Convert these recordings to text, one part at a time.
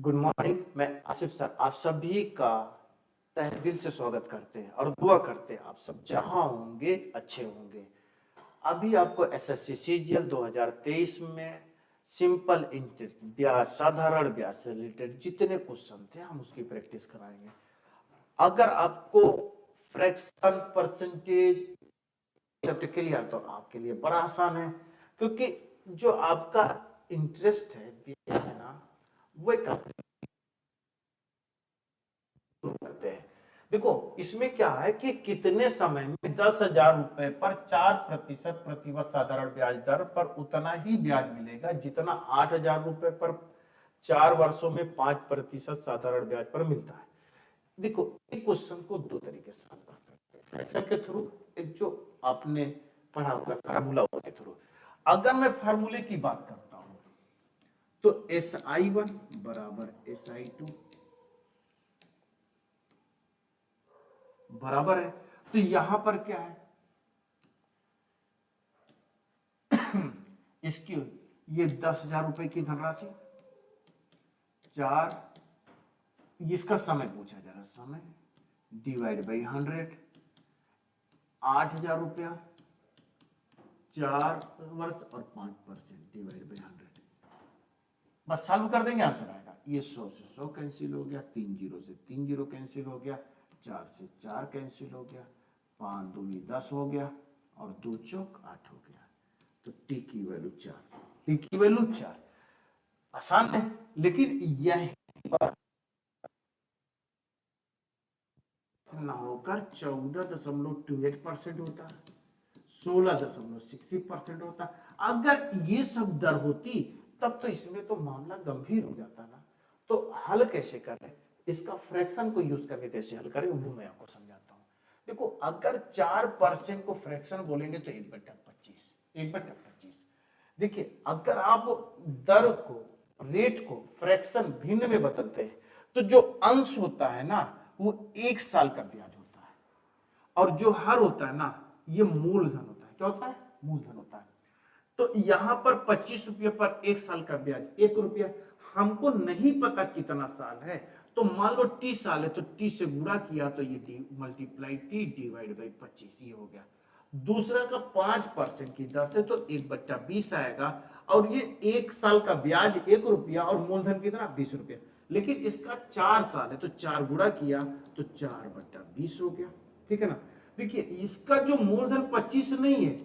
Good morning. मैं Asif sir आप सभी का तहे दिल से स्वागत करते हैं और दुआ करते हैं आप सब जहां होंगे अच्छे होंगे। अभी आपको एसएससी सीजीएल 2023 में सिंपल इंटरेस्ट ब्याज, साधारण ब्याज से रिलेटेड जितने क्वेश्चन थे हम उसकी प्रैक्टिस कराएंगे। अगर आपको फ्रैक्शन, परसेंटेज क्लियर तो आपके लिए बड़ा आसान है, क्योंकि जो आपका इंटरेस्ट है, ब्याज है ना, वो करते हैं। देखो इसमें क्या है कि कितने समय में 10,000 रुपए पर 4% प्रतिवर्ष साधारण ब्याज दर पर उतना ही ब्याज मिलेगा जितना 8,000 रुपए पर 4 वर्षों में 5% साधारण ब्याज पर मिलता है। देखो एक क्वेश्चन को दो तरीके से कर सकते हैं, फ्रैक्शन के थ्रू, एक जो आपने पढ़ा होगा फार्मूला के थ्रू। अगर मैं फार्मूले की बात करता हूं तो SI1 बराबर SI2 बराबर है, तो यहां पर क्या है इसकी ये 10,000 रुपए की धनराशि, 4 इसका समय पूछा जा रहा है, समय डिवाइड बाई 100, 8,000 रुपया 4 वर्ष और 5% डिवाइड बाई 100। बस सॉल्व कर देंगे, आंसर आएगा। ये 100 से 100 कैंसिल हो गया, 3 जीरो से 3 जीरो कैंसिल हो गया, 4 से 4 कैंसिल हो गया, 5 दूनी 10 हो गया और 2 चौक 8 हो गया। तो टी की वैल्यू 4, टी की वैल्यू 4। आसान है, लेकिन यह ना होकर 14.28% होता, 16.60% होता। अगर ये सब दर होती तब तो इसमें तो मामला गंभीर हो जाता ना। तो हल कैसे करें, इसका फ्रैक्शन को यूज करके कैसे हल करें वो मैं आपको समझाता हूं। देखो अगर 4% को फ्रैक्शन बोलेंगे तो 1/25, 1/25। देखिए अगर आप दर को, रेट को फ्रैक्शन भिन्न में बदलते हैं तो जो अंश होता है ना वो 1 साल का ब्याज होता है, और जो हर होता है ना ये मूलधन होता है। क्या होता है? मूलधन होता है। तो यहां पर 25 रुपये पर 1 साल का ब्याज 1 रुपया, हमको नहीं पता कितना साल है, तो मान लो टी साल है तो टी से गुणा किया तो ये D multiply T divide by 25, ये हो गया। दूसरा का 5% की दर से तो 1/20 आएगा, और ये 1 साल का ब्याज 1 रुपया और मूलधन कितना 20 रुपया। लेकिन इसका 4 साल है तो 4 गुणा किया तो 4/20 हो गया। ठीक है ना। देखिए इसका जो मूलधन 25 नहीं है,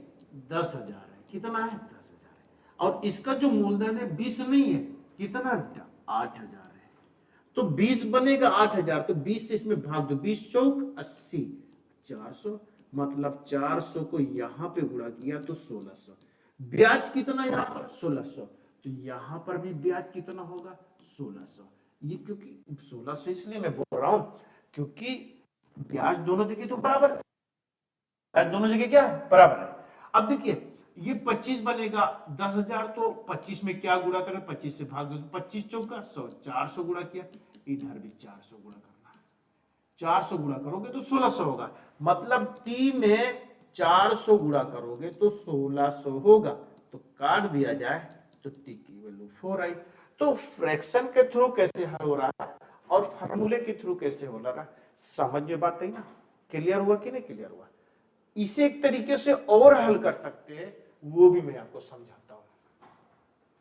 10,000 है। कितना है? 10,000 है। और इसका जो मूलधन है 20 नहीं है, कितना बेटा? 8,000 है। तो 20 बनेगा 8,000, तो 20 से इसमें भाग दो, 20 चौक 80, 400, मतलब 400 को यहां पे गुणा किया तो 1600। ब्याज कितना यहां पर? 1600। तो यहां पर भी ब्याज कितना होगा? 1600। ये क्योंकि 1600 इसलिए मैं बोल रहा हूं क्योंकि ब्याज दोनों जगह तो बराबर है, ब्याज दोनों जगह क्या है? बराबर है। अब देखिए ये 25 बनेगा 10,000, तो 25 में क्या गुणा करें? 25 से भाग दो, 25 चौका 100, 400 गुणा किया, इधर भी 400 गुणा करना है। 400 गुणा करोगे तो 1600 होगा, मतलब टी में 400 गुणा करोगे तो 1600 होगा। तो काट दिया जाए तो टी की वैल्यू 4 आई। तो फ्रैक्शन के थ्रू कैसे हल हो रहा है और फार्मूले के थ्रू कैसे हो रहा है, समझ में बात आई ना? क्लियर हुआ कि नहीं क्लियर हुआ? इसे एक तरीके से और हल कर सकते हैं, वो भी मैं आपको समझाता हूं।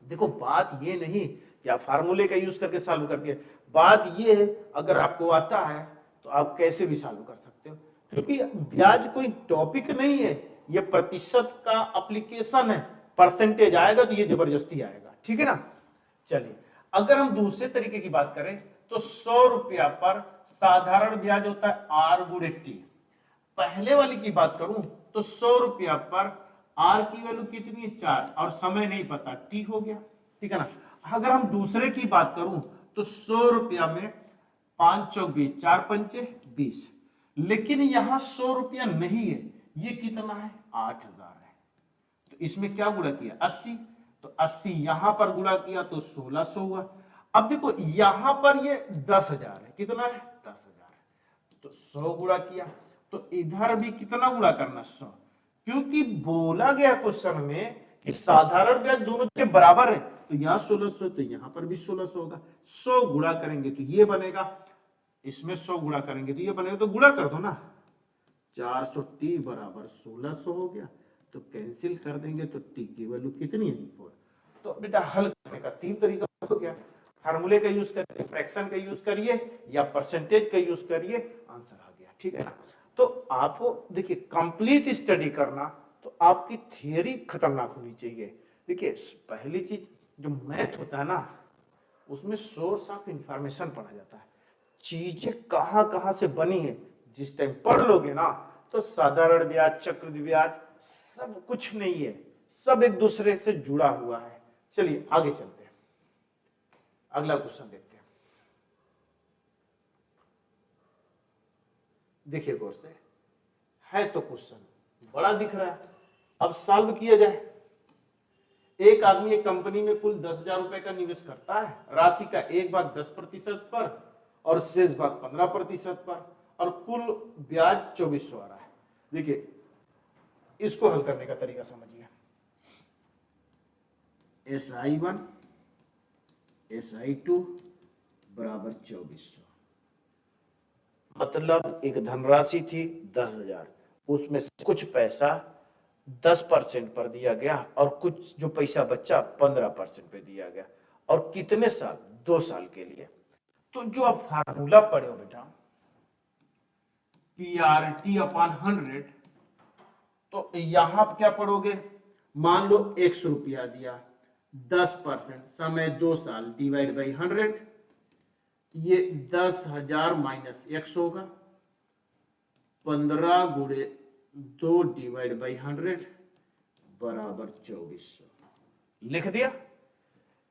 देखो बात ये नहीं कि आप फार्मूले का यूज करके सॉल्व कर दिए, बात ये है अगर आपको आता है तो आप कैसे भी सॉल्व कर सकते हो, क्योंकि ब्याज कोई टॉपिक नहीं है, ये प्रतिशत का एप्लीकेशन है। परसेंटेज आएगा तो ये जबरदस्ती आएगा, ठीक है ना। चलिए अगर हम दूसरे तरीके की बात करें तो 100 रुपया पर साधारण ब्याज होता है आर गुणे टी। पहले वाली की बात करूं तो 100 रुपया पर आर की वैल्यू कितनी है? 4, और समय नहीं पता, टी हो गया। ठीक है ना। अगर हम दूसरे की बात करूं तो 100 रुपया में 5 चौक 20, 4 पंचे 20, लेकिन यहां 100 रुपया नहीं है, ये कितना है? 8,000 है। तो इसमें क्या गुणा किया? 80, तो 80 यहां पर गुणा किया तो 1600 हुआ। अब देखो यहां पर ये 10,000 है, कितना है? 10,000 है। तो 100 गुणा किया तो इधर भी कितना गुणा करना? 100, क्योंकि बोला गया क्वेश्चन में कि साधारण ब्याज दोनों के बराबर है, तो यहाँ 1600, तो यहाँ पर भी 1600 होगा। 100 गुणा करेंगे तो ये बनेगा, इसमें 100 गुणा करेंगे तो ये बनेगा, तो गुणा कर दो ना। 400t बराबर 1600 हो गया, तो कैंसिल कर देंगे तो t की वैल्यू कितनी है 4। तो बेटा हल करने का 3 तरीका हो गया, फार्मूले का यूज करिए, फ्रैक्शन का यूज करिए या परसेंटेज का यूज करिए, आंसर आ गया, ठीक है ना। तो आपको देखिए कंप्लीट स्टडी करना, तो आपकी थियरी खतरनाक होनी चाहिए। देखिए पहली चीज जो मैथ होता है ना, उसमें सोर्स ऑफ इंफॉर्मेशन पढ़ा जाता है, चीजें कहां कहां से बनी है, जिस टाइम पढ़ लोगे ना तो साधारण ब्याज, चक्रवृद्धि ब्याज सब कुछ नहीं है, सब एक दूसरे से जुड़ा हुआ है। चलिए आगे चलते हैं, अगला क्वेश्चन देखते हैं। देखिए गौर से, है तो क्वेश्चन बड़ा दिख रहा है, अब सॉल्व किया जाए। एक आदमी एक कंपनी में कुल 10,000 रुपए का निवेश करता है, राशि का एक भाग 10% पर और शेष भाग 15% पर, और कुल ब्याज 2400 आ रहा है। देखिए इसको हल करने का तरीका समझिए। SI1 SI2 बराबर 2400, मतलब एक धनराशि थी 10,000, उसमें से कुछ पैसा 10% पर दिया गया और कुछ जो पैसा बचा 15% पे दिया गया, और कितने साल, 2 साल के लिए। तो जो आप फार्मूला पढ़े हो बेटा PRT अपॉन 100, तो यहां आप क्या पढ़ोगे, मान लो 100 रुपया दिया, 10%, समय 2 साल, डिवाइड बाई 100, ये 10,000 माइनस 100 होगा, 15 गुणे 2 डिवाइड बाई 100 बराबर 2400। लिख दिया।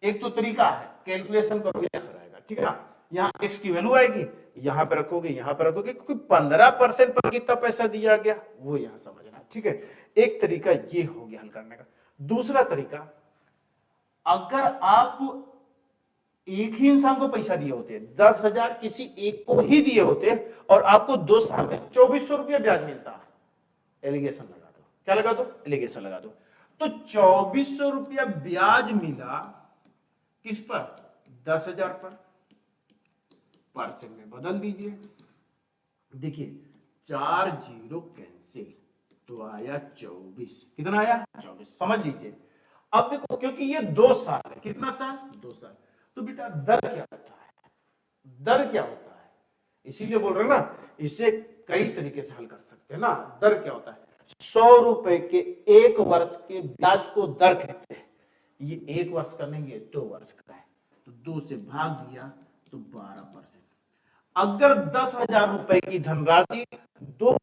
एक तो तरीका है, कैलकुलेशन करोगे आंसर आएगा, ठीक है ना। यहाँ x की वैल्यू आएगी, यहाँ पे रखोगे, यहाँ पे रखोगे, क्योंकि 15% पर कितना पैसा दिया गया वो यहाँ समझना, ठीक है। एक तरीका ये हो गया हल करने का। दूसरा तरीका, अगर आप एक ही इंसान को पैसा दिए होते, 10,000 किसी एक को ही दिए होते और आपको 2 साल में 2400 रुपया ब्याज मिलता, एलिगेशन लगा दो, क्या लगा दो, एलिगेशन लगा दो। तो 2400 रुपया ब्याज मिला किस पर, 10,000 पर, परसेंट में बदल दीजिए। देखिए 4 जीरो कैंसिल, तो आया 24। कितना आया, 24, समझ लीजिए। अब देखो क्योंकि ये 2 साल है, कितना साल, 2 साल, तो बेटा दर क्या होता है, दर क्या होता है, इसीलिए बोल रहे हैं ना, इसे कई तरीके से हल कर सकते हैं ना। दर क्या होता है, 100 रुपए के 1 वर्ष के ब्याज को दर कहते हैं। ये 1 वर्ष का नहीं है, 2 वर्ष का है, तो 2 से भाग दिया तो 12%। अगर 10,000 रुपए की धनराशि 2,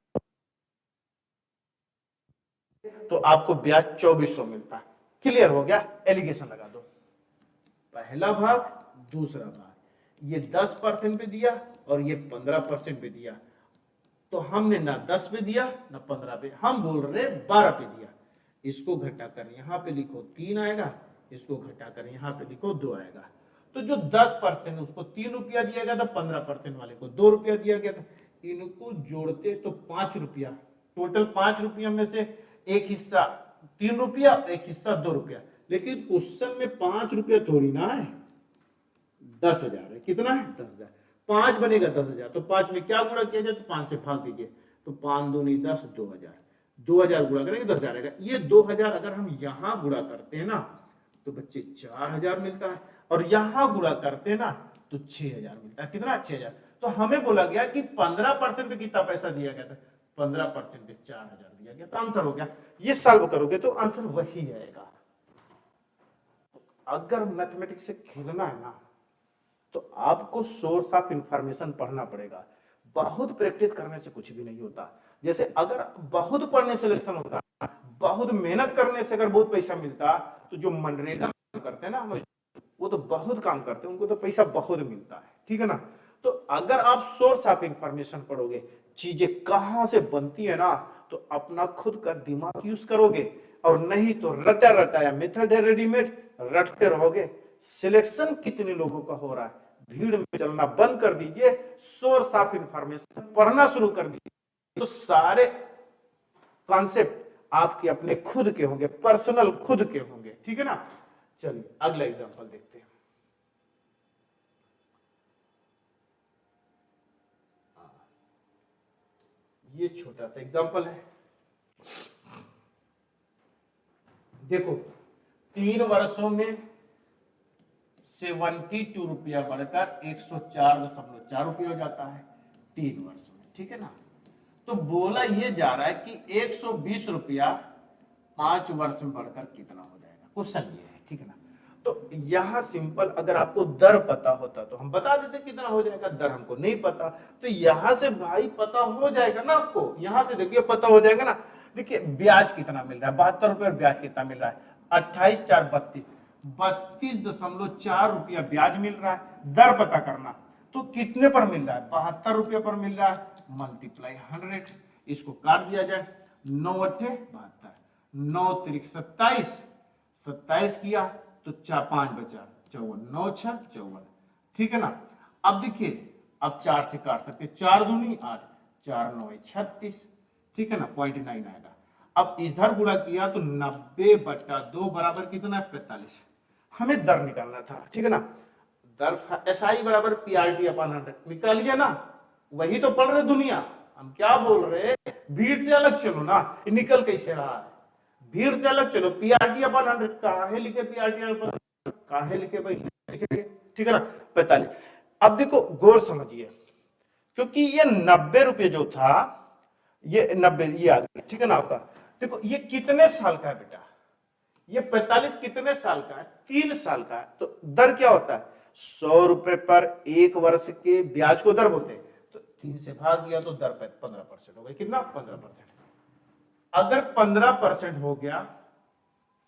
तो आपको ब्याज 2400 मिलता है। क्लियर हो गया, एलिगेशन लगा दो। पहला भाग, दूसरा भाग, ये 10% पे दिया और ये 15% पे दिया, तो हमने ना 10 पे दिया ना 15 पे, हम बोल रहे 12 पे दिया। इसको घटाकर यहाँ पे लिखो 3 आएगा, इसको घटाकर यहाँ पे लिखो 2 आएगा। तो जो 10% उसको 3 रुपया दिया गया था, 15% वाले को 2 रुपया दिया गया था, इनको जोड़ते तो 5 रुपया, टोटल 5 रुपया में से एक हिस्सा 3 रुपया, एक हिस्सा 2 रुपया, लेकिन क्वेश्चन में 5 रुपया थोड़ी ना है, 10,000 है। कितना है, 10,000, 5 बनेगा 10,000, तो 5 में क्या गुणा किया जाए, तो 5 से भाग दीजिए, तो 5 दूनी 10, 2,000, 2,000 गुणा करेंगे 10,000 आएगा। ये 2,000 अगर हम यहाँ गुणा करते हैं ना तो बच्चे 4,000 मिलता है, और यहां गुणा करते ना तो 6,000 मिलता है। कितना, 6,000। तो हमें बोला गया कि 15% पे कितना पैसा दिया गया था, 15% पे 4,000 दिया गया, तो आंसर हो गया। ये सॉल्व करोगे तो आंसर वही आएगा। अगर मैथमेटिक्स से खेलना है ना तो आपको सोर्स ऑफ इंफॉर्मेशन पढ़ना पड़ेगा। बहुत प्रैक्टिस करने से कुछ भी नहीं होता। जैसे अगर बहुत पढ़ने से सिलेक्शन होता, बहुत मेहनत करने से अगर बहुत पैसा मिलता, तो जो मनरेगा करते हैं ना, वो तो बहुत काम करते हैं, उनको तो पैसा बहुत मिलता है, ठीक है ना। तो अगर आप सोर्स ऑफ इंफॉर्मेशन पढ़ोगे, चीजें कहां से बनती है ना, तो अपना खुद का दिमाग यूज करोगे, और नहीं तो रटा रटाया मेथड है रेडीमेड, रटते रहोगे। सिलेक्शन कितने लोगों का हो रहा है, भीड़ में चलना बंद कर दीजिए, सोर्स ऑफ इंफॉर्मेशन पढ़ना शुरू कर दीजिए, तो सारे कॉन्सेप्ट आपके अपने खुद के होंगे, पर्सनल खुद के होंगे, ठीक है ना। चलिए अगला एग्जांपल देखते हैं। ये छोटा सा एग्जांपल है, देखो 3 वर्षों में 72 रुपया बढ़कर 104.4 रुपया हो जाता है 3 वर्ष में, ठीक है ना। तो बोला ये जा रहा है कि 120 रुपया 5 वर्ष में बढ़कर कितना हो जाएगा, क्वेश्चन ये है, ठीक है ना। तो यहां सिंपल, अगर आपको दर पता होता तो हम बता देते कितना हो जाएगा, दर हमको नहीं पता, तो यहां से भाई पता हो जाएगा ना आपको, यहां से देखिए पता हो जाएगा ना। देखिए ब्याज कितना मिल रहा है, 72 रुपये, ब्याज कितना मिल रहा है 28 4 32, 32.4 रुपया ब्याज मिल रहा है। दर पता करना तो कितने पर मिल रहा है, 72 रुपये पर मिल रहा है, मल्टीप्लाई 100, इसको काट दिया जाए, 9 8 72, 9 3 27, 27 किया तो 4 5 बचा 54, 9 6 54, ठीक है ना। अब देखिए अब 4 से काट सकते, 4 दूनी 8, 4 9 36, ठीक है ना, 0.9 आएगा। अब इधर गुणा किया तो 90/2 बराबर कितना है 45, हमें दर निकालना था, ठीक है ना। दर एसआई बराबर पीआरटी अपन 100 निकालिए ना, वही तो पढ़ रहे दुनिया, हम क्या बोल रहे, भीड़ से अलग चलो ना, निकल कैसे रहा है, भीड़ से अलग चलो। पीआरटी अपन 100 काहे लिखे, पीआरटी काहे लिखे भाई, लिखे, ठीक है ना 45। अब देखो गौर समझिए, क्योंकि ये 90 रुपये जो था, ये 90 ये आ गया, ठीक है ना आपका। देखो ये कितने साल का है बेटा, ये 45 कितने साल का है, 3 साल का है। तो दर क्या होता है, 100 रुपए पर 1 वर्ष के ब्याज को दर बोलते हैं, तो 3 से भाग दिया तो दर 15% हो गई, कितना 15%। अगर 15% हो गया,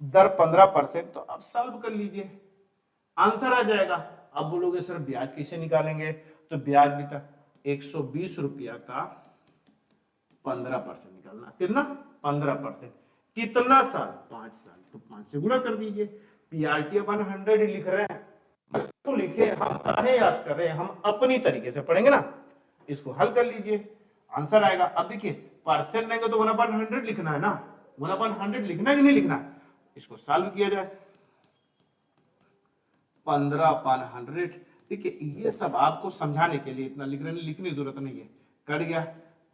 दर 15%, तो अब सॉल्व कर लीजिए, आंसर आ जाएगा। अब बोलोगे सर ब्याज कैसे निकालेंगे, तो ब्याज बेटा 120 रुपया का 15% निकालना, कितना 15%, कितना साल 5 साल, तो 5 से गुणा कर दीजिए। पीआरटी अपन 100 ही लिख रहे हैं तो लिखे, हम काहे याद कर रहे हैं, हम अपनी तरीके से पढ़ेंगे ना। इसको हल कर लीजिए, आंसर आएगा। अब देखिए परसेंट लेंगे तो 1/100 लिखना है ना, 1/100 लिखना है कि नहीं लिखना है, इसको सॉल्व किया जाए, 15/100। देखिए ये सब आपको समझाने के लिए इतना लिखने की जरूरत नहीं है, कट गया,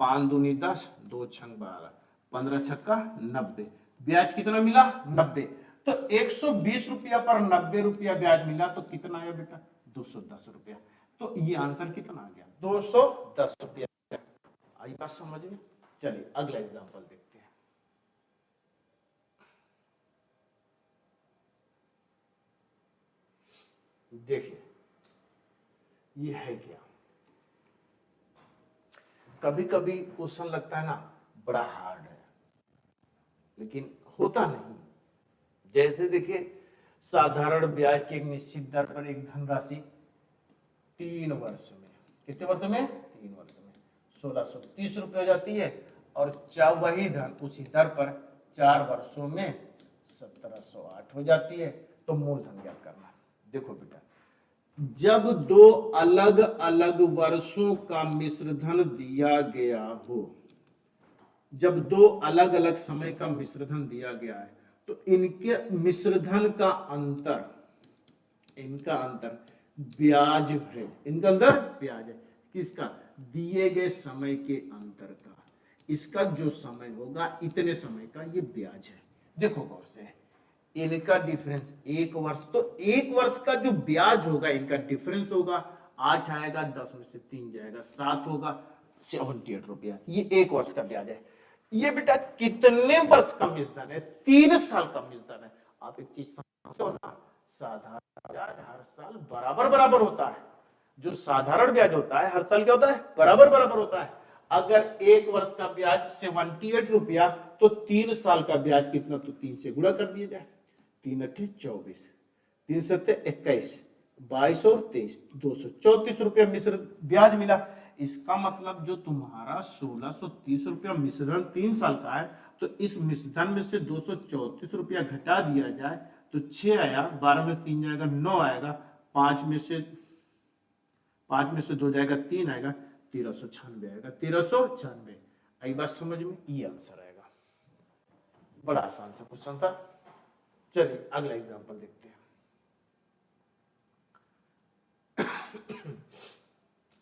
5 दूनी 10, 2 छंग 12, 15 छक्का 90, ब्याज कितना मिला 90। तो 120 रुपया पर 90 रुपया ब्याज मिला, तो कितना आया बेटा 210 रुपया। तो ये आंसर कितना आ गया 210 रुपया। आई बात समझ में। चलिए अगला एग्जांपल देखते हैं। देखिए ये है क्या, कभी कभी क्वेश्चन लगता है ना बड़ा हार्ड है, लेकिन होता नहीं। जैसे देखिए साधारण ब्याज की एक निश्चित दर पर एक धनराशि 3 वर्ष में, कितने वर्ष में 3 वर्ष में 1630 रुपये हो जाती है, और वही धन उसी दर पर 4 वर्षों में 1708 हो जाती है। तो मूलधन ज्ञात करना। देखो बेटा, जब 2 अलग अलग वर्षों का मिश्रधन दिया गया हो, जब 2 अलग अलग समय का मिश्रधन दिया गया है, तो इनके मिश्रधन का अंतर, इनका अंतर ब्याज है, इनका अंदर ब्याज है, किसका, दिए गए समय के अंतर का, इसका जो समय होगा इतने समय का ये ब्याज है। देखो गौर से, इनका डिफरेंस 1 वर्ष, तो 1 वर्ष का जो ब्याज होगा इनका डिफरेंस होगा, 8 आएगा, 10 में से 3 जाएगा, 7 होगा, 78 रुपया, ये 1 वर्ष का ब्याज है। ये बेटा कितने वर्ष का मिश्रधन है, 3 साल का मिश्रधन है। आप एक चीज समझो ना, साधारण ब्याज हर साल बराबर बराबर होता है, जो साधारण ब्याज होता है हर साल क्या होता है, बराबर बराबर होता है। अगर 1 वर्ष का ब्याज 78 रुपया, तो 3 साल का ब्याज कितना, तो 3 से गुणा कर दिया जाए, 3 8 24, 3 7 21, 22 और 23, 234 रुपया मिश्र ब्याज मिला। इसका मतलब जो तुम्हारा 1630 रुपया मिश्रधन 3 साल का है, तो इस मिश्रधन में से 234 रुपया घटा दिया जाए तो 6 आया, 12 में 3 जाएगा 9 आएगा, 5 में से 2 जाएगा 3 आएगा, 1396 आएगा, 1396। आई बात समझ में, ये आंसर आएगा। बड़ा आसान सा क्वेश्चन था। चलिए अगला एग्जांपल देखते हैं।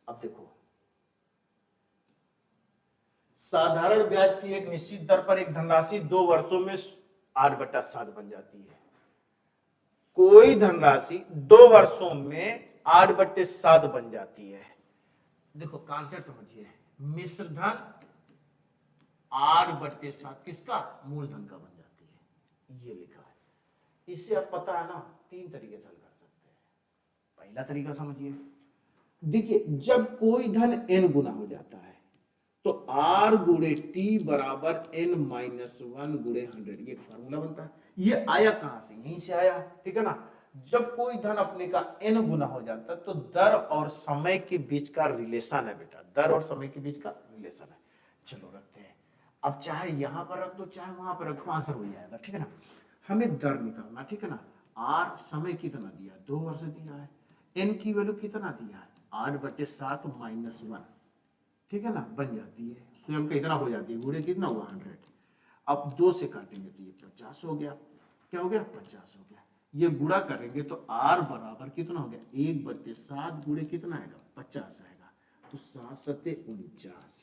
अब देखो, साधारण ब्याज की एक निश्चित दर पर एक धनराशि 2 वर्षों में 8/7 बन जाती है। कोई धनराशि 2 वर्षों में 8/7 बन जाती है। देखो कॉन्सेप्ट समझिए, मिश्र धन 8/7 किसका, मूलधन का बन जाती है, ये लिखा है। इससे अब पता है ना, 3 तरीके से हल कर सकते हैं। पहला तरीका समझिए, देखिए जब कोई धन n गुना हो जाता है तो r गुणे t बराबर n माइनस 1 गुणे 100, ये फॉर्मूला बनता है। ये आया कहां से, यहीं से आया, ठीक है ना। जब कोई धन अपने का n गुना हो जाता है तो दर और समय के बीच का रिलेशन है बेटा, दर और समय के बीच का रिलेशन है। चलो रखते हैं, अब चाहे यहां पर रख दो चाहे वहां पर रखो, आंसर हो जाएगा, ठीक है ना। हमें दर निकालना, ठीक है ना। r समय कितना दिया, 2 वर्ष दिया है। n की वैल्यू कितना दिया है, 8/7 माइनस 1, ठीक है ना, बन जाती है स्वयं का इतना हो जाती है, गुणे कितना हुआ 100। अब 2 से काटेंगे तो ये 50 हो गया, क्या हो गया 50 हो गया। ये गुणा करेंगे तो r बराबर कितना हो गया, 1/7 गुणे कितना आएगा 50 आएगा, तो 7 सत्ते 49,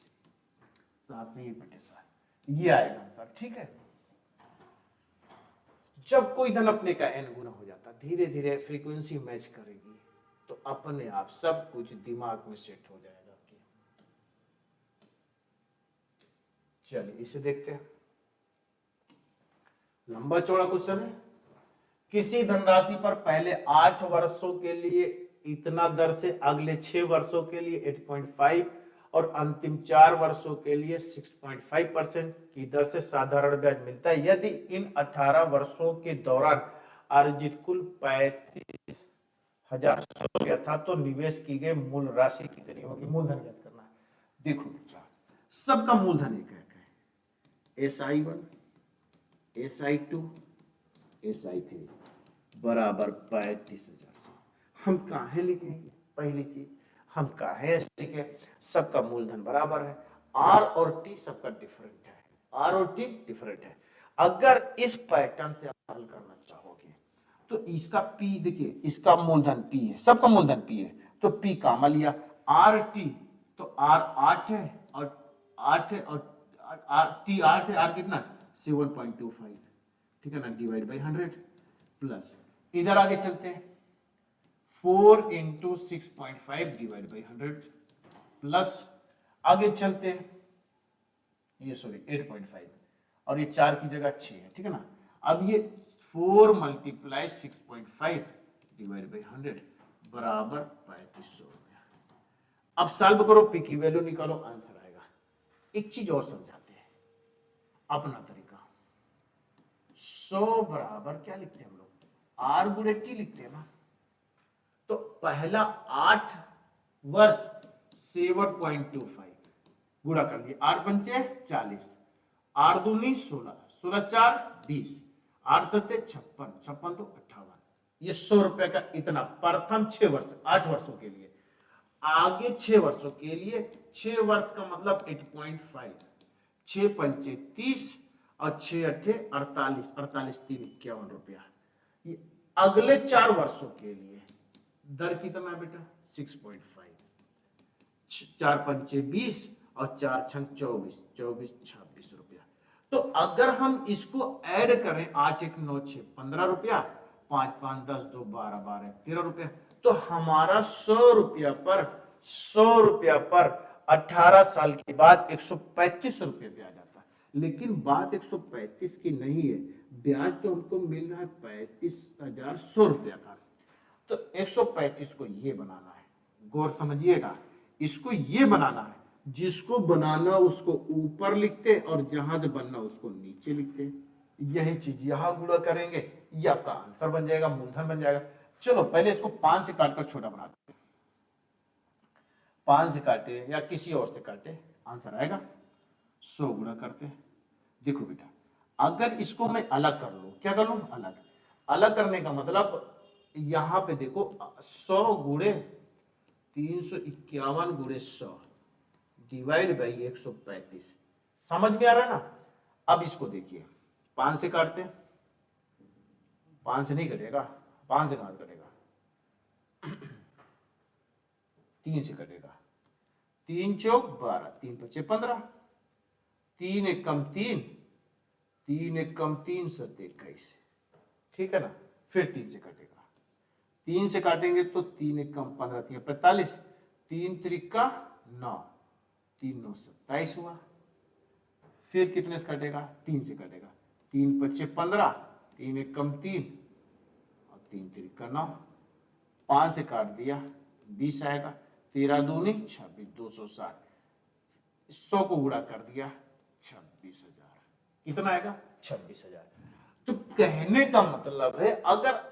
7 से 1/7, ये आएगा आंसर, ठीक है। जब कोई धन अपने का n गुना हो जाता, धीरे धीरे फ्रीक्वेंसी मैच करेगी तो अपने आप सब कुछ दिमाग में सेट हो जाएगा। चलिए इसे देखते हैं, लंबा चौड़ा क्वेश्चन है। किसी धनराशि पर पहले 8 वर्षों के लिए इतना दर से, अगले 6 वर्षों के लिए 8.5 और अंतिम 4 वर्षों के लिए 6.5% की दर से साधारण ब्याज मिलता है। यदि इन 18 वर्षों के दौरान अर्जित कुल 35,000 रुपया था तो निवेश की गई मूल राशि कितनी होगी, मूलधन ज्ञात करना है। देखो बच्चा, सबका मूलधन एक है, SI1 SI2 SI3 बराबर 35,000। हम काहे लिखेंगे, पहली चीज हम काहे ऐसे लिखे, सबका मूलधन बराबर है, R और T सबका डिफरेंट है, R और T डिफरेंट है। अगर इस पैटर्न से आप हल करना चाहोगे तो इसका P, देखिए इसका मूलधन P है, सबका मूलधन P है, तो P कामा लिया, RT तो R 8 है और 8 है और T 8 है, R कितना 7.25, ठीक है ना, डिवाइड बाई 100 प्लस, इधर आगे चलते हैं 4 इंटू 6.5 डिवाइड बाई 100 प्लस, आगे चलते हैं ये सॉरी 8.5 और ये 4 की जगह 6 है, ठीक है ना। अब ये 4 मल्टीप्लाई 6.5 डिवाइड बाई 100 बराबर 3500 रुपया। अब सॉल्व करो, पी की वैल्यू निकालो, आंसर आएगा। एक चीज और समझाते हैं, अपना तरीका, 100 बराबर क्या लिखते हैं हम लोग, आर गुणे टी लिखते हैं ना। तो पहला 8 वर्ष 7.25 गुणा कर लिया, 8 पंचे 40, 8 दूनी 16, 16 4 20, 8 सत्ते 56, 56 तो 58, ये 100 रुपए का इतना प्रथम 6 वर्ष 8 वर्षों के लिए। आगे 6 वर्षों के लिए, 6 वर्ष का मतलब 8.5, 6 पंचे 30 और 6 अट्ठे 48, 48 3 51 रुपया। ये अगले 4 वर्षों के लिए दर कितना है बेटा 6.5, 4 पंचे 20 और 4 छंग 24, 24 26 रुपया। तो अगर हम इसको ऐड करें, 8 1 9 6 15 रुपया, 5 5 10 2 12 12 13 रुपया, तो हमारा 100 रुपया पर 18 साल के बाद 135 रुपये ब्याज आता है। लेकिन बात 135 की नहीं है, ब्याज तो हमको मिल रहा है 35,100 रुपया का। तो 135 को ये बनाना है, गौर समझिएगा, इसको ये बनाना है, जिसको बनाना उसको ऊपर लिखते और जहां से बनना उसको नीचे लिखते। यही चीज यहां गुणा करेंगे, ये आपका आंसर बन जाएगा, मूलधन बन जाएगा। चलो पहले इसको 5 से काटकर छोटा बनाते हैं, 5 से काटे या किसी और से काटे, आंसर आएगा 100 गुणा करते हैं। देखो बेटा, अगर इसको मैं अलग कर लूं, क्या कर लूं, अलग, अलग करने का मतलब यहां पे देखो 100 गुणे 351 गुणे 100 डिवाइड बाई 135, समझ में आ रहा है ना। अब इसको देखिए, 5 से काटते हैं, 5 से नहीं कटेगा, 5 से कहां कटेगा, 3 से कटेगा, 3 चौक 12, 3 पचे 15, 3 एक कम 3, 3 एक कम 3 7 21, ठीक है ना। फिर 3 से कटेगा, 3 से काटेंगे तो 3 एक कम 15, 3 45, 3 त्रिका 9, 3 9 27 हुआ। फिर कितने से कटेगा, 3 से कटेगा, 3 पचे 15, 3 एक कम 3 और 3 त्रिका 9, 5 से काट दिया 20 आएगा, 13 दूनी 26, 260, 100 को गुणा कर दिया 26,000, कितना आएगा 26,000। तो कहने का मतलब है अगर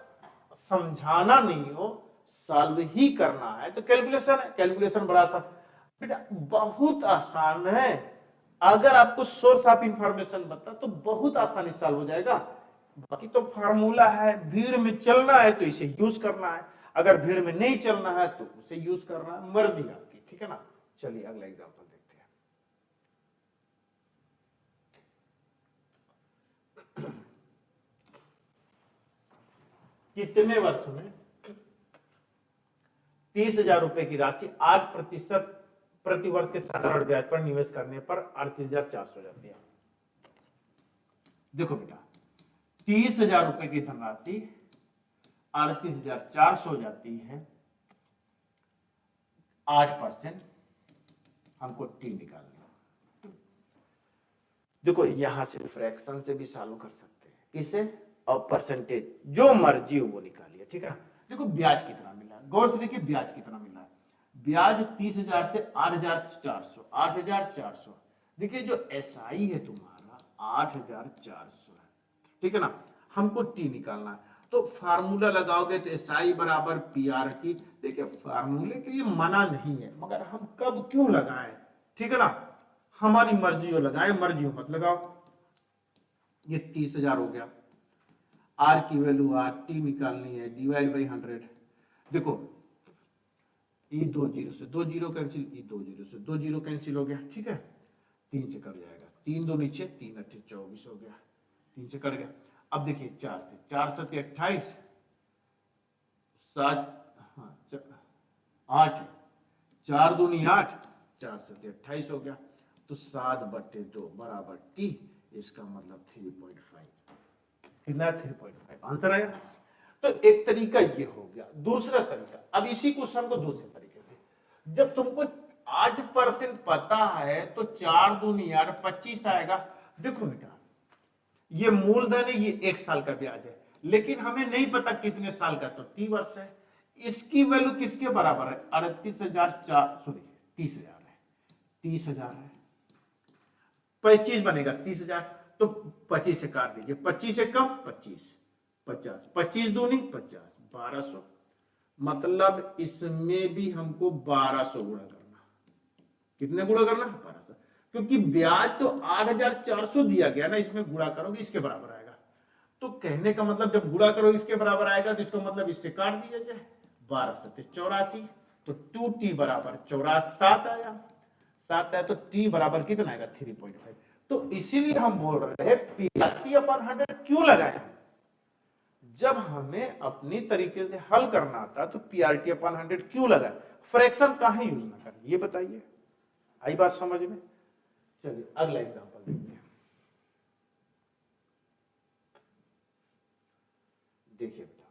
समझाना नहीं हो, सॉल्व ही करना है तो कैलकुलेशन है, कैलकुलेशन बड़ा था बेटा, बहुत आसान है। अगर आपको सोर्स ऑफ इंफॉर्मेशन बता तो बहुत आसानी से सॉल्व हो जाएगा। बाकी तो फार्मूला है, भीड़ में चलना है तो इसे यूज करना है, अगर भीड़ में नहीं चलना है तो उसे यूज करना है, मर्जी आपकी, ठीक है ना। चलिए अगला एग्जांपल देखते हैं। कितने वर्ष में 30,000 रुपए की राशि 8% प्रति वर्ष के साधारण ब्याज पर निवेश करने पर 38,400 हो जाती है। देखो बेटा, 30,000 रुपए की धनराशि 38,400 हो जाती है, 8% हमको टी निकालना। देखो यहां से फ्रैक्शन से भी सॉल्व कर सकते हैं, किसे, और परसेंटेज जो मर्जी हो वो निकालिए, ठीक है। देखो ब्याज कितना मिला, गौर से देखिए ब्याज कितना मिला है, ब्याज 30,000 से 8,400, 8,400। देखिए जो एसआई है तुम्हारा 8,400 है, ठीक है ना। हमको टी निकालना है तो फार्मूला लगाओगे तो एसआई बराबर पीआरटी। देखिए फार्मूले के लिए मना नहीं है, मगर हम कब क्यों लगाएं, ठीक है ना, हमारी मर्जी हो लगाएं, मर्जी हो मत लगाओ। ये 30,000 हो गया, आर की वैल्यू आर, टी निकालनी है, डिवाइड बाई 100। देखो ये 2 जीरो से 2 जीरो कैंसिल, ये 2 जीरो से 2 जीरो कैंसिल हो गया, ठीक है। 3 से कट जाएगा, 3 2 नीचे, 3 8 24 हो गया, 3 से कट गया। अब देखिए 4 से 4 7 28, 7 8, 4 दूनी 8, 4 7 28 हो गया। तो 7/2 बराबर टी, इसका मतलब 3.5, कितना 3.5 आंसर आया। तो एक तरीका ये हो गया। दूसरा तरीका, अब इसी क्वेश्चन को दूसरे तरीके से, जब तुमको 8% पता है तो 4 दूनी 8, 25 आएगा। देखो बेटा ये मूलधन है, ये 1 साल का ब्याज है, लेकिन हमें नहीं पता कितने साल का, तो 30 वर्ष है। इसकी वैल्यू किसके बराबर है, 30,000 है, 30,000 है, 25 बनेगा 30,000, तो 25 से काट दीजिए, 25 से कम 25, 50, 25 दूनी 50, 1200। मतलब इसमें भी हमको 1200 गुणा करना। कितने गुणा करना, 1200, क्योंकि ब्याज तो 8,400 दिया गया ना, इसमें गुणा करोगे इसके बराबर आएगा। तो कहने का मतलब जब गुणा करोगे इसके बराबर आएगा तो इसको मतलब इससे काट दिया जाए, 12 7 84, तो 2t बराबर 7 आया, 7 आया, तो t बराबर कितना आएगा 3.5। तो इसीलिए हम बोल रहे हैं PRT/100 क्यों लगाए। जब हमें अपनी तरीके से हल करना आता तो PRT/100 क्यों लगाए, फ्रैक्शन काहे यूज ना करें, ये बताइए, आई बात समझ में। चलिए अगला एग्जांपल देखते हैं। देखिए बेटा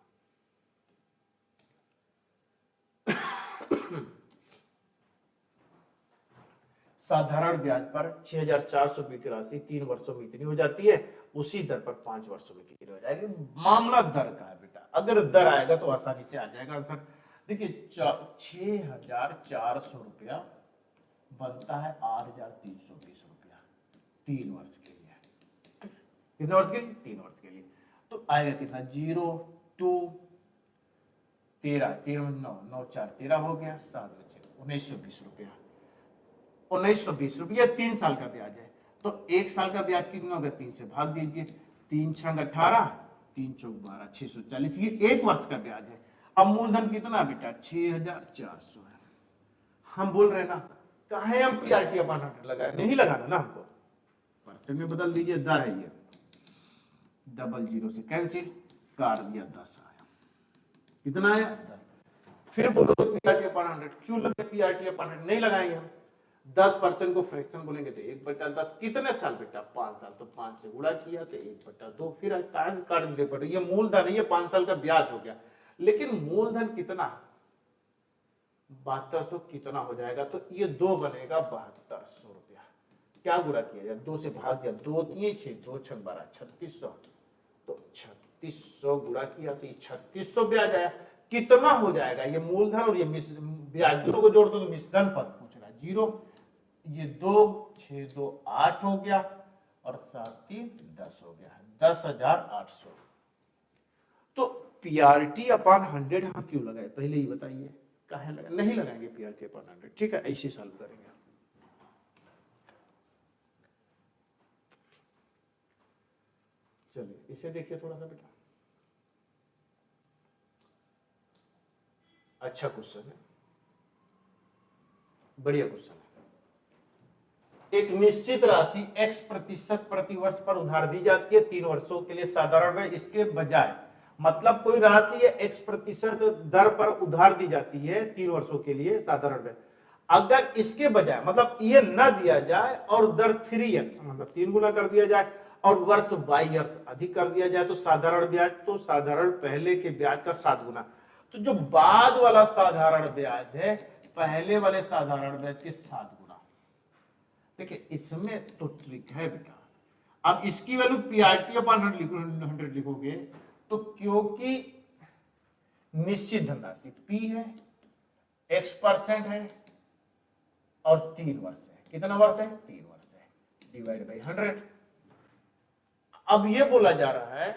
साधारण ब्याज पर 6,400 की राशि 3 वर्षों में इतनी हो जाती है, उसी दर पर 5 वर्षों में कितनी हो जाएगी। मामला दर का है बेटा, अगर दर आएगा तो आसानी से आ जाएगा आंसर। देखिए 6,400 रुपया बनता है 8,320 रुपया 3 वर्ष के लिए। कितने वर्ष के लिए, 3 वर्ष के लिए। तो आएगा कितना, 0 2 13, 13 9 9 4 13 हो गया, 7 बचे 1,920 रुपया। 1,920 रुपया 3 साल का ब्याज है, तो 1 साल का ब्याज कितना होगा, 3 से भाग दीजिए, 3 6 18, 3 चौक 12, 640, ये 1 वर्ष का ब्याज है। अब मूलधन कितना बेटा, 6,400 है। हम बोल रहे हैं ना, काहे हम PRT/100 लगाए, नहीं लगाना ना हमको, परसेंट में बदल दीजिए, दर है ये, 00 से कैंसिल, काट दिया 10 आया, कितना आया 10। फिर बोलो पीआरटी अपॉन 100, क्यों लगे पीआरटी अपॉन 100? नहीं लगाएंगे हम। 10% को फ्रैक्शन बोलेंगे तो 1/10, कितने साल बेटा? 5 साल, तो 5 से गुणा किया तो 1/2, फिर काट दे बेटा, ये मूलधन है, ये 5 साल का ब्याज हो गया। लेकिन मूलधन कितना? 7200 कितना हो जाएगा? तो ये 2 बनेगा 7200 रुपया। क्या गुणा किया जाए? 2 से भाग दिया, 2 3 6, 2 6 12, 3600, तो 3600 गुणा किया तो ये 3600 ब्याज आया। कितना हो जाएगा? ये मूलधन और ये ब्याज दोनों को जोड़ दो तो मिश्रण पद पूछ रहा है, 0। ये 2 6 2 8 हो गया और 7 3 10 हो गया, 10,800। तो पीआरटी अपॉन 100 हम क्यों लगाए पहले ही बताइए? काहे लगा? नहीं लगाएंगे पीआरटी अपॉन 100, ठीक है, ऐसे सॉल्व करेंगे। चलिए इसे देखिए थोड़ा सा बेटा, अच्छा क्वेश्चन है, बढ़िया क्वेश्चन है। एक निश्चित राशि x% प्रति वर्ष पर उधार दी जाती है 3 वर्षों के लिए साधारण में, इसके बजाय मतलब कोई राशि है x% दर पर उधार दी जाती है 3 वर्षों के लिए साधारण में, अगर इसके बजाय मतलब ये न दिया जाए और दर 3x मतलब 3 गुना कर दिया जाए और वर्ष y वर्ष अधिक कर दिया जाए तो साधारण ब्याज, तो साधारण पहले के ब्याज का 7 गुना। तो जो बाद वाला साधारण ब्याज है पहले वाले साधारण ब्याज के 7 गुना। देखिए इसमें तो ट्रिक है बेटा। अब इसकी वैल्यू पीआरटी अपॉन 100 लिखोगे तो क्योंकि निश्चित धनराशि P है, x% है और 3 वर्ष है, कितना वर्ष है? 3 वर्ष है, डिवाइड बाई 100। अब ये बोला जा रहा है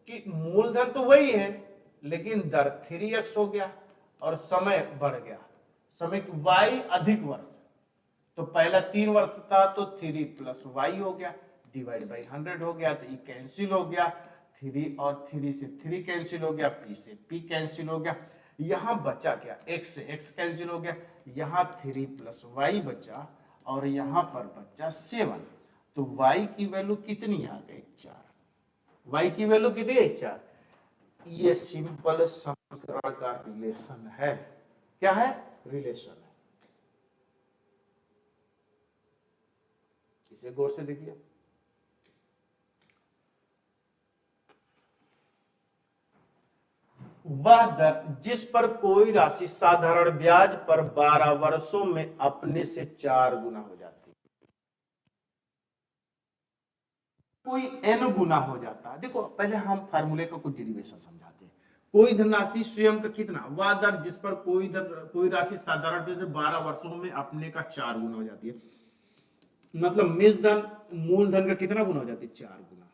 कि मूलधन तो वही है लेकिन दर 3x हो गया और समय बढ़ गया, समय y अधिक वर्ष, तो पहला 3 वर्ष था तो 3 प्लस y हो गया, डिवाइड बाई 100 हो गया, तो ये कैंसिल हो गया, 3 और 3 से 3 कैंसिल हो गया, p से p कैंसिल हो गया, यहां बचा क्या? x से x कैंसिल हो गया, यहां 3 प्लस y बचा और यहां पर बचा 7, तो y की वैल्यू कितनी आ गई? 4। y की वैल्यू कितनी है? 4। ये सिंपल समीकरण का रिलेशन है। क्या है? रिलेशन है। इसे गौर से देखिए, वह दर जिस पर कोई राशि साधारण ब्याज पर 12 वर्षों में अपने से 4 गुना हो जाती है, कोई n गुना हो जाता है। देखो पहले हम फार्मूले का कुछ डेरिवेशन समझाते हैं। कोई धनराशि स्वयं का कितना? वह दर जिस पर कोई राशि साधारण ब्याज 12 वर्षों में अपने का 4 गुना हो जाती है, मतलब मूलधन का कितना गुना हो जाती है? 4 गुना।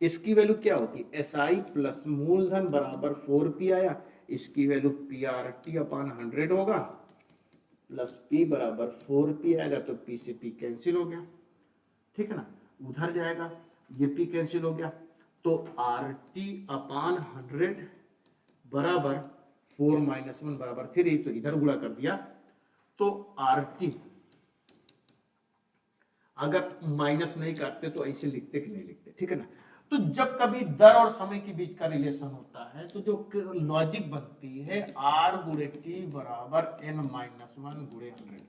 इसकी वैल्यू क्या होती है? SI प्लस मूलधन बराबर 4P आया, इसकी वैल्यू PRT अपॉन 100 होगा, प्लस P बराबर 4P आएगा, तो P से P कैंसिल हो गया, ठीक है ना, उधर जाएगा, ये P कैंसिल हो गया, तो RT अपॉन 100 बराबर 4 माइनस 1 बराबर 3, तो इधर गुणा कर दिया, तो RT अगर माइनस नहीं काटते तो ऐसे लिखते कि नहीं लिखते, ठीक है ना। तो जब कभी दर और समय के बीच का रिलेशन होता है तो जो लॉजिक बनती है R गुणे T बराबर N माइनस 1 गुणे 100,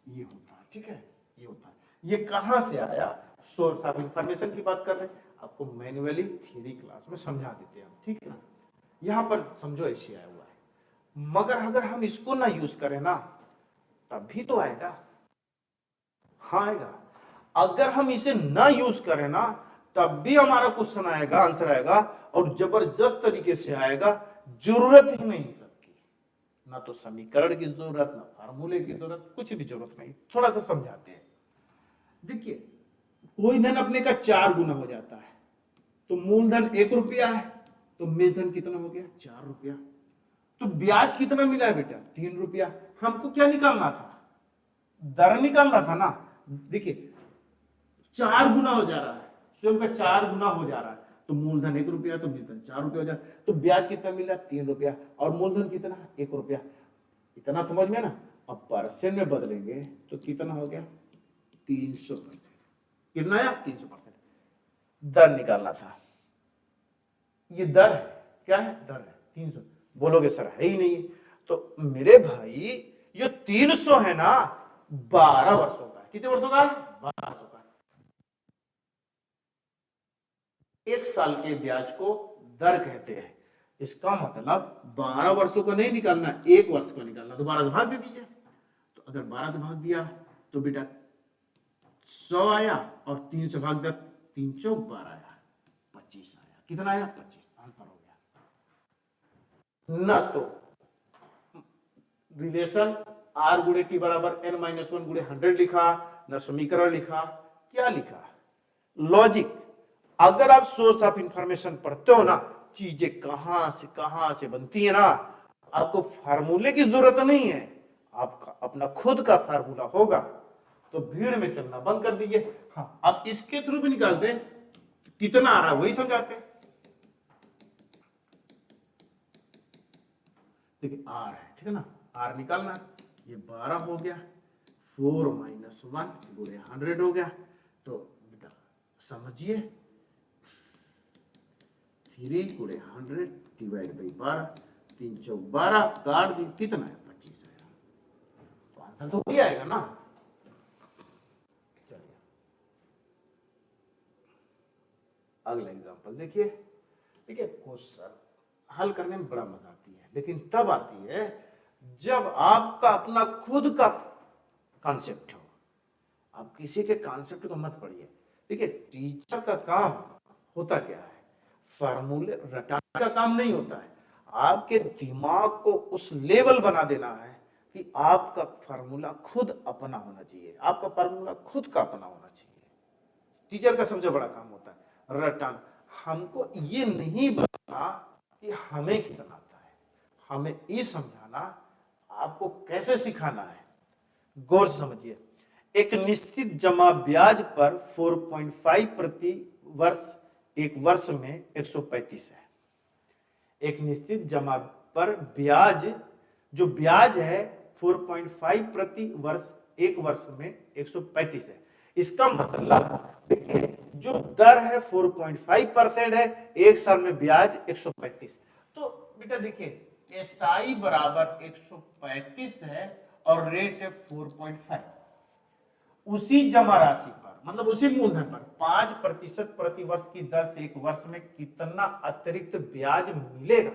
ये होता है, ठीक है, ये होता है। ये कहां से आया? सोर्स ऑफ इंफॉर्मेशन की बात कर रहे हैं, आपको मैन्युअली थ्योरी क्लास में समझा देते हैं, ठीक है ना। यहां पर समझो ऐसे आया हुआ है, मगर अगर हम इसको ना यूज करें ना तब भी तो आएगा, हाँ आएगा। अगर हम इसे ना यूज करें ना तब भी हमारा क्वेश्चन आएगा, आंसर आएगा और जबरदस्त तरीके से आएगा, जरूरत ही नहीं सबकी, ना तो समीकरण की जरूरत, ना फार्मूले की जरूरत, कुछ भी जरूरत नहीं। थोड़ा सा समझाते हैं। देखिए कोई धन अपने का 4 गुना हो जाता है, तो मूलधन 1 रुपया है, तो मेजधन कितना हो गया? 4 रुपया। तो ब्याज कितना मिला है बेटा? 3 रुपया। हमको क्या निकालना था? दर निकालना था ना। देखिए 4 गुना हो जा रहा है, स्वयं का 4 गुना हो जा रहा है, तो मूलधन 1 रुपया, तो मेजधन 4 रुपया हो जा रहा है, तो ब्याज कितना मिल रहा है? 3 रुपया, और मूलधन कितना? 1 रुपया। इतना समझ में ना। अब परसेंट में बदलेंगे तो कितना हो गया? 300%। कितना आया? 300%। दर निकालना था, ये दर है, क्या है? दर है 300। बोलोगे सर है ही नहीं, तो मेरे भाई ये 300 है ना 12 वर्षों का, कितने वर्षों का? 12 वर्षों का। एक साल के ब्याज को दर कहते हैं। इसका मतलब 12 वर्षों को नहीं निकालना, एक वर्ष को निकालना, तो 12 से भाग दे दीजिए। तो अगर 12 से भाग दिया तो बेटा 100 आया, और 3 से भाग दिया 3 चौक 12 आया, 25 आया। कितना आया? 25। आंसर हो गया ना। तो रिलेशन आर गुणे टी बराबर एन माइनस वन गुणे 100 लिखा, ना समीकरण लिखा, क्या लिखा? लॉजिक। अगर आप सोर्स ऑफ इंफॉर्मेशन पढ़ते हो ना, चीजें कहां से बनती है ना, आपको फार्मूले की जरूरत नहीं है, आपका अपना खुद का फार्मूला होगा। तो भीड़ में चलना बंद कर दीजिए। हाँ, अब इसके थ्रू भी निकालते हैं, कितना आ रहा है वही समझाते हैं। देखिए आर है, ठीक है ना, आर निकालना है। ये 12 हो गया, 4 माइनस 1 गुणे 100 हो गया। तो बेटा समझिए, 3 गुणे 100 डिवाइड बाई 12, 3 चौक 12, काट दी, कितना है? 25 आया। तो आंसर तो वही आएगा ना। चलिए अगला एग्जांपल देखिए। देखिए क्वेश्चन हल करने में बड़ा मजा आती है, लेकिन तब आती है जब आपका अपना खुद का कॉन्सेप्ट हो। आप किसी के कॉन्सेप्ट को मत पढ़िए। देखिए टीचर का काम होता क्या है? फार्मूले रटाने का काम नहीं होता है। आपके दिमाग को उस लेवल बना देना है कि आपका फार्मूला खुद अपना होना चाहिए, आपका फार्मूला खुद का अपना होना चाहिए। टीचर का सबसे बड़ा काम होता है रटाना। हमको ये नहीं बताना कि हमें कितना आता है, हमें ये समझाना आपको कैसे सिखाना है। गौर से समझिए, एक निश्चित जमा ब्याज पर 4.5 प्रति वर्ष एक वर्ष में 135 है। एक निश्चित जमा पर ब्याज, जो ब्याज है 4.5 प्रति वर्ष एक वर्ष में 135 है। इसका मतलब देखिए जो दर है 4.5% है, एक साल में ब्याज 135। तो बेटा देखिए एसआई बराबर 135 है और रेट है 4.5। उसी जमा राशि पर, मतलब उसी मूलधन पर 5% प्रति वर्ष की दर से एक वर्ष में कितना अतिरिक्त ब्याज मिलेगा।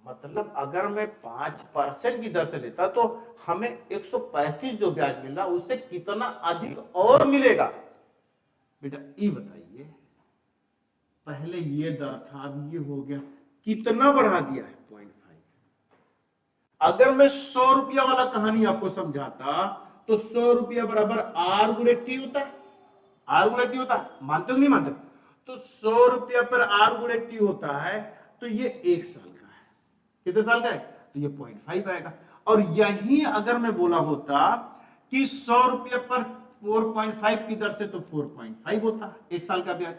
मतलब अगर मैं 5% की दर से लेता तो हमें 135 जो ब्याज मिल रहा उससे कितना अधिक और मिलेगा। बेटा ये बताइए, पहले ये दर था, अब ये हो गया, कितना बढ़ा दिया है? 0.5। अगर मैं 100 रुपया वाला कहानी आपको समझाता तो 100 रुपया बराबर आर गुणे टी होता है। आर गुणे टी होता है, मानते हो नहीं मानते? तो 100 रुपया पर आर गुणे टी होता है, तो ये एक साल का है। कितने साल का है? तो ये 0.5 आएगा। और यही अगर मैं बोला होता कि 100 रुपया पर 4.5 की दर से, तो 4.5 होता एक साल का ब्याज।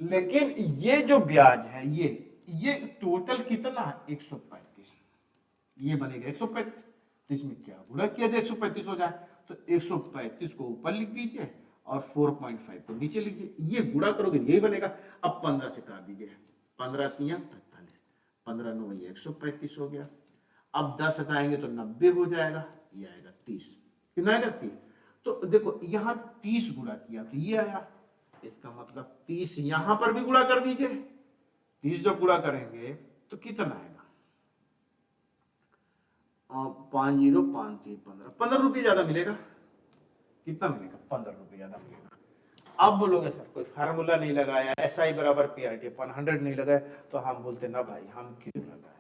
लेकिन ये जो ब्याज है ये टोटल कितना है? 135। ये बनेगा 135, तो इसमें क्या गुणा किया जाए 135 हो जाए, तो 135 को ऊपर लिख दीजिए और 4.5 को नीचे लिखिए। ये गुणा करोगे यही बनेगा। अब 15 से काट दीजिए, 15 3 45, 15 9 ये 135 हो गया। अब 10 हटाएंगे तो 90 हो जाएगा, ये आएगा 30। कितना आएगा? 30। तो देखो यहाँ 30 गुणा किया तो ये आया, इसका मतलब 30 यहां पर भी गुणा कर दीजिए। 30 जब गुणा करेंगे तो कितना आएगा? 5 0 5 3 15, 15 रुपये ज्यादा मिलेगा। कितना मिलेगा? 15 रुपये ज्यादा मिलेगा। आप बोलोगे सर कोई फार्मूला नहीं लगाया, एसआई बराबर पीआरटी अपन 100 नहीं लगाए, तो हम बोलते ना भाई हम क्यों लगाए।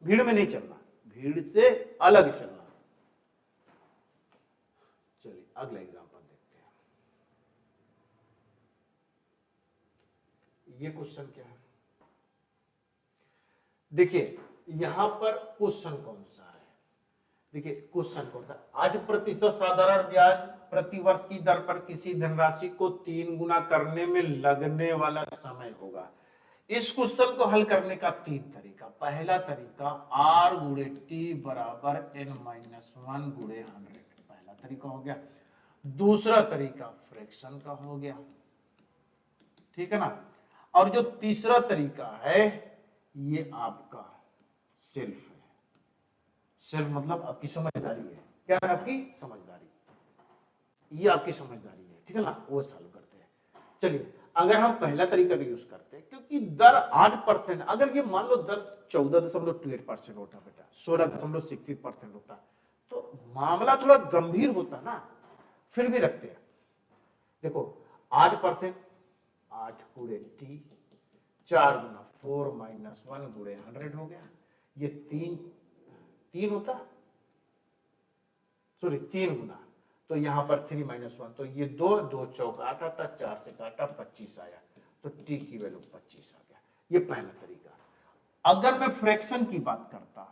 भीड़ में नहीं चलना, भीड़ से अलग चलना। चलिए अगला एग्जांपल देखते हैं। ये क्वेश्चन क्या है? देखिए यहां पर क्वेश्चन कौन सा है? देखिए क्वेश्चन कौन सा? 8% साधारण ब्याज प्रति वर्ष की दर पर किसी धनराशि को 3 गुना करने में लगने वाला समय होगा। इस क्वेश्चन को हल करने का 3 तरीका। पहला तरीका आर गुणे टी बराबर n माइनस 1 गुणे 100, पहला तरीका हो गया। दूसरा तरीका फ्रैक्शन का हो गया, ठीक है ना। और जो तीसरा तरीका है ये आपका सेल्फ है। सिर्फ मतलब आपकी समझदारी है, क्या है आपकी समझदारी, ये आपकी समझदारी है, ठीक है ना, वो सॉल्व करते हैं। चलिए अगर हम पहला तरीका का यूज करते हैं, क्योंकि दर 8%, अगर ये मान लो दर 14.28% होता बेटा, 16.60% होता, तो मामला थोड़ा गंभीर होता ना, फिर भी रखते हैं। देखो 8%, 8 गुणे टी, 4 गुना 4 माइनस 1 गुणे 100 हो गया, ये तीन होता, सॉरी 3 गुना, तो यहां पर 3 माइनस 1, तो ये 2 चौक 8 आता, 4 से काटा 25 आया, तो टी की वैल्यू 25 आ गया। ये पहला तरीका। अगर मैं फ्रैक्शन की बात करता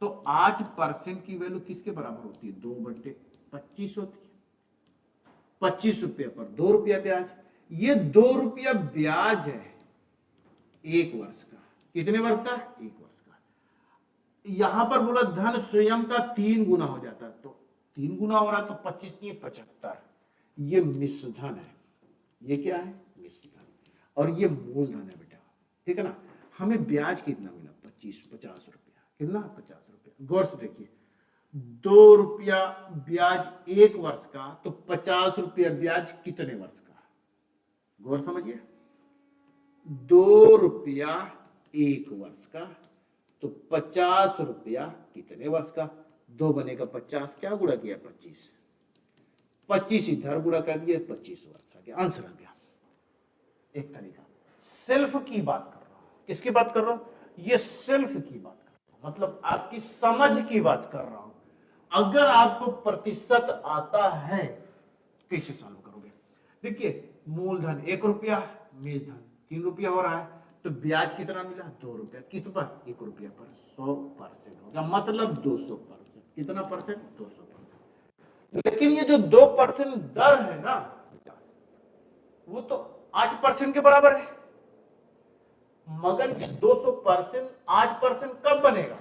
तो 8% की वैल्यू किसके बराबर होती है, 2/25 होती है। 25 रुपये पर 2 रुपया ब्याज, ये 2 रुपया ब्याज है 1 वर्ष का। कितने वर्ष का, 1 वर्ष का। यहां पर बोला धन स्वयं का 3 गुना हो जाता, तो 3 गुना हो रहा, तो 25 नहीं 75, ये मिश्रधन है। ये क्या है, मिश्रधन, और ये मूलधन है बेटा, ठीक है ना। हमें ब्याज कितना मिला, 50 रुपया, कितना 50 रुपया। गौर से देखिए, 2 रुपया ब्याज 1 वर्ष का, तो 50 रुपया ब्याज कितने वर्ष का, गौर समझिए। 2 रुपया 1 वर्ष का, तो 50 रुपया कितने वर्ष का, 2 बनेगा 50, क्या गुणा किया 25, 25 इधर गुणा कर दिया, 25 वर्ष आ गया, आंसर आ गया। एक तरीका। सेल्फ की बात कर रहा हूं, किसकी बात कर रहा हूं, ये सेल्फ की बात कर रहा हूं, मतलब आपकी समझ की बात कर रहा हूं। अगर आपको प्रतिशत आता है कैसे सॉल्व करोगे। देखिए मूलधन 1 रुपया, मेजधन 3 रुपया हो रहा है, तो ब्याज कितना मिला, 2 रुपया, किस पर, 1 रुपया पर, 100% होगा, मतलब 200%। कितना परसेंट, 200%। लेकिन ये जो 2% दर है ना, वो तो 8% के बराबर है, मगर ये 200% 8% कब बनेगा,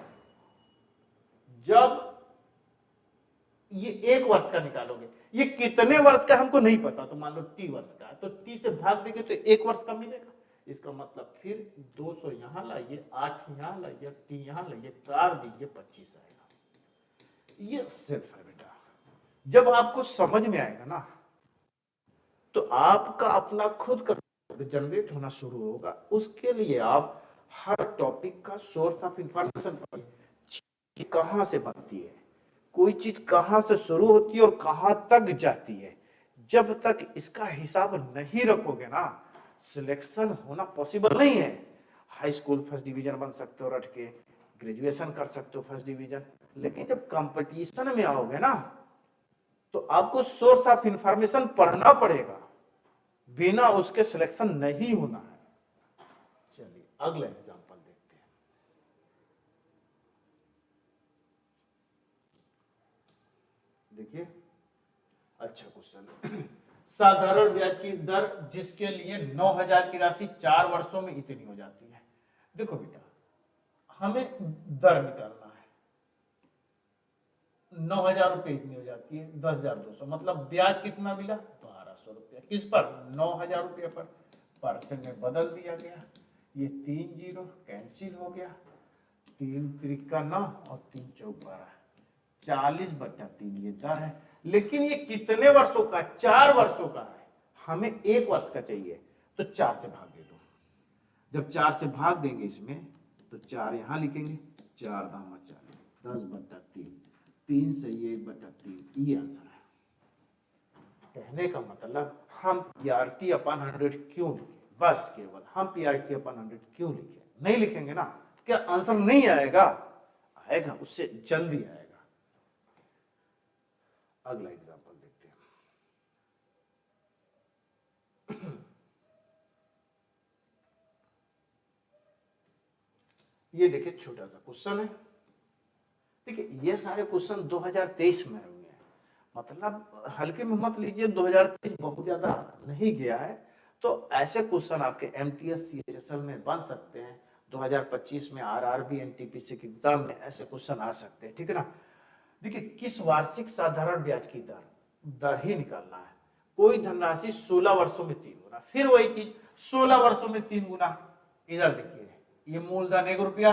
जब ये 1 वर्ष का निकालोगे। ये कितने वर्ष का हमको नहीं पता, तो मान लो टी वर्ष का, तो टी से भाग देंगे तो 1 वर्ष का मिलेगा। इसका मतलब फिर 200 यहां लाइए, 8 यहां लाइए, टी यहां लाइए, काट दीजिए, 25 आएगा। ये सिर्फ है बेटा, जब आपको समझ में आएगा ना, तो आपका अपना खुद का जनरेट होना शुरू होगा। उसके लिए आप हर टॉपिक का सोर्स ऑफ इंफॉर्मेशन पढ़िए, कहां से बनती है, कोई चीज कहां से शुरू होती है और कहां तक जाती है। जब तक इसका हिसाब नहीं रखोगे ना, सिलेक्शन होना पॉसिबल नहीं है। हाई स्कूल फर्स्ट डिवीजन बन सकते हो रट के, ग्रेजुएशन कर सकते हो फर्स्ट डिवीजन, लेकिन जब कंपटीशन में आओगे ना, तो आपको सोर्स ऑफ इंफॉर्मेशन पढ़ना पड़ेगा, बिना उसके सिलेक्शन नहीं होना है। चलिए अगला एग्जांपल देखते हैं। देखिए अच्छा क्वेश्चन। साधारण ब्याज की दर जिसके लिए 9,000 की राशि 4 वर्षों में इतनी हो जाती है। देखो बेटा, हमें दर निकालना है, 9,000 रुपए इतनी हो जाती है, 10,200, मतलब ब्याज कितना मिला, 1,200 रुपया। किस पर, 9,000 रुपये पर। परसेंट में बदल दिया गया, ये 3 जीरो कैंसिल हो गया, 3 त्रिका 9 और 3 चौक 12, 40/3 ये दर है। लेकिन ये कितने वर्षों का, 4 वर्षों का है, हमें 1 वर्ष का चाहिए, तो 4 से भाग दे दो। जब 4 से भाग देंगे इसमें, तो 4 यहां लिखेंगे, 4 दामा 40, 10/3, 3 से ये 1/3, ये आंसर है। कहने का मतलब हम PRT/100 क्यों लिखे, बस केवल हम PRT/100 क्यों लिखे, नहीं लिखेंगे ना, क्या आंसर नहीं आएगा, आएगा, उससे जल्दी आएगा। अगला एग्जांपल देखते हैं। ये देखिए छोटा सा क्वेश्चन है। देखिए ये सारे क्वेश्चन 2023 में हुए हैं, मतलब हल्के में मत लीजिए, 2023 बहुत ज्यादा नहीं गया है, तो ऐसे क्वेश्चन आपके MTS CHSL में बन सकते हैं। 2025 में RRB NTPC के एग्जाम में ऐसे क्वेश्चन आ सकते हैं, ठीक है ना। देखिए किस वार्षिक साधारण ब्याज की दर ही निकालना है। कोई धनराशि 16 वर्षों में 3 गुना, फिर वही चीज 16 वर्षों में 3 गुना। इधर देखिए, ये मूलधन 1 रुपया,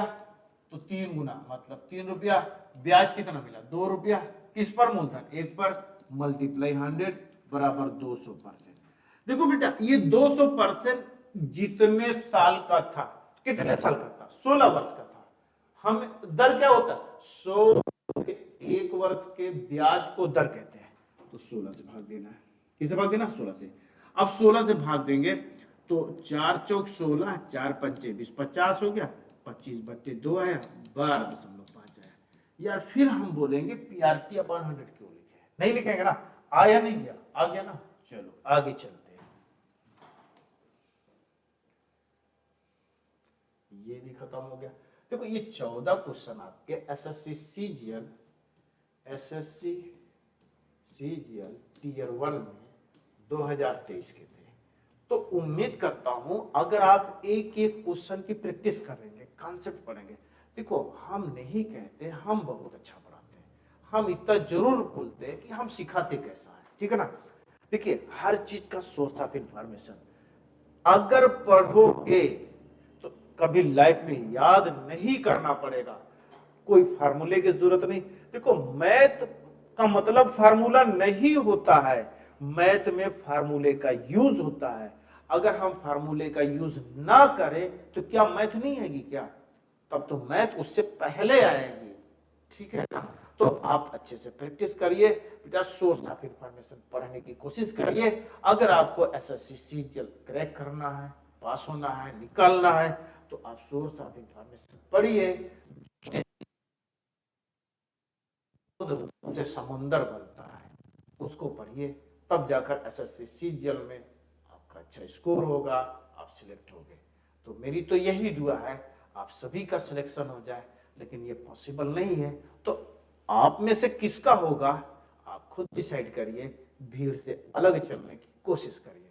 तो 3 गुना मतलब 3 रुपया, ब्याज कितना मिला 2 रुपया, किस पर मूलधन 1 पर, मल्टीप्लाई 100 बराबर 200%। देखो बेटा ये 200% जितने साल का था, कितने साल का था 16 वर्ष का था, हम दर क्या होता है 100 के 1 वर्ष के ब्याज को दर कहते हैं, तो 16 से भाग देना है, किसे भाग देना 16 से। अब 16 से भाग देंगे तो 4 चौक 16, 4 पंचे 20, 50 हो गया, 25/2 आया, 12.5 आया। यार फिर हम बोलेंगे पीआरटी अपॉन 100 क्यों लिखे, नहीं लिखेंगे ना, आया नहीं गया, आ गया ना, चलो आगे चलते हैं। ये भी खत्म हो गया। देखो ये 14 क्वेश्चन आपके एसएससी सीजीएल टीयर 1 में 2023 के थे। तो उम्मीद करता हूं अगर आप एक एक क्वेश्चन की प्रैक्टिस करेंगे, कॉन्सेप्ट पढ़ेंगे। देखो हम नहीं कहते हम बहुत अच्छा पढ़ाते हैं, हम इतना जरूर बोलते हैं कि हम सिखाते कैसा है, ठीक है ना। देखिए हर चीज का सोर्स ऑफ इंफॉर्मेशन अगर पढ़ोगे तो कभी लाइफ में याद नहीं करना पड़ेगा, कोई फार्मूले की जरूरत नहीं। देखो मैथ का मतलब फार्मूला नहीं होता है, मैथ में फार्मूले का यूज होता है। अगर हम फार्मूले का यूज ना करें तो क्या मैथ नहीं आएगी क्या, तब तो मैथ उससे पहले आएगी, ठीक है ना। तो आप अच्छे से प्रैक्टिस करिए बेटा, सोर्स ऑफ इंफॉर्मेशन पढ़ने की कोशिश करिए। अगर आपको एसएससी सीजीएल क्रैक करना है, पास होना है, निकालना है, तो आप सोर्स ऑफ इंफॉर्मेशन पढ़िए, से समुंदर बनता है उसको पढ़िए, तब जाकर एसएससी सीजीएल में आपका अच्छा स्कोर होगा, आप सिलेक्ट होंगे। तो मेरी तो यही दुआ है आप सभी का सिलेक्शन हो जाए, लेकिन ये पॉसिबल नहीं है। तो आप में से किसका होगा आप खुद डिसाइड करिए, भीड़ से अलग चलने की कोशिश करिए।